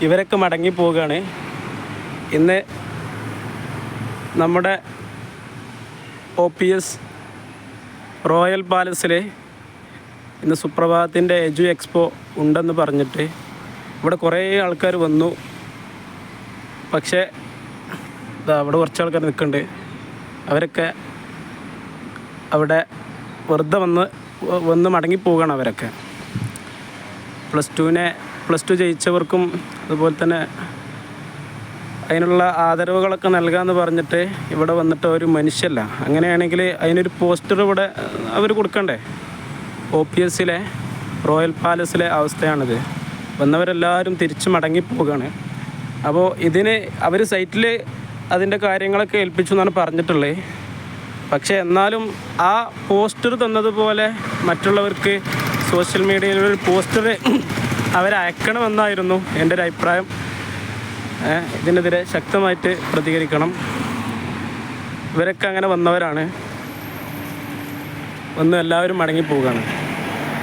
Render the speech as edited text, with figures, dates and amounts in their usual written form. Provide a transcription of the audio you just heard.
ഇവരൊക്കെ മടങ്ങി പോവുകയാണ്. ഇന്ന് നമ്മുടെ OPS റോയൽ പാലസിൽ ഇന്ന് സുപ്രഭാതത്തിൻ്റെ എജു എക്സ്പോ ഉണ്ടെന്ന് പറഞ്ഞിട്ട് ഇവിടെ കുറേ ആൾക്കാർ വന്നു. പക്ഷേ അവിടെ കുറച്ച് ആൾക്കാർ നിൽക്കുന്നുണ്ട്. അവരൊക്കെ അവിടെ വെറുതെ വന്ന് മടങ്ങിപ്പോവുകയാണ്. അവരൊക്കെ പ്ലസ് ടു ജയിച്ചവർക്കും അതുപോലെ തന്നെ അതിനുള്ള ആദരവുകളൊക്കെ നൽകാമെന്ന് പറഞ്ഞിട്ട് ഇവിടെ വന്നിട്ട് ഒരു മനുഷ്യല്ല. അങ്ങനെയാണെങ്കിൽ അതിനൊരു പോസ്റ്റർ ഇവിടെ അവർ കൊടുക്കണ്ടേ? OPSലെ റോയൽ പാലസിലെ അവസ്ഥയാണിത്. വന്നവരെല്ലാവരും തിരിച്ച് മടങ്ങിപ്പോവുകയാണ്. അപ്പോൾ ഇതിന് അവർ സൈറ്റിൽ അതിൻ്റെ കാര്യങ്ങളൊക്കെ ഏൽപ്പിച്ചു എന്നാണ് പറഞ്ഞിട്ടുള്ളത്. പക്ഷേ എന്നാലും ആ പോസ്റ്റർ തന്നതുപോലെ മറ്റുള്ളവർക്ക് സോഷ്യൽ മീഡിയയിലൊരു പോസ്റ്റർ അവരയക്കണമെന്നായിരുന്നു എൻ്റെ ഒരു അഭിപ്രായം. ഇതിനെതിരെ ശക്തമായിട്ട് പ്രതികരിക്കണം. ഇവരൊക്കെ അങ്ങനെ വന്നവരാണ്. വന്ന് എല്ലാവരും മടങ്ങിപ്പോവുകയാണ്.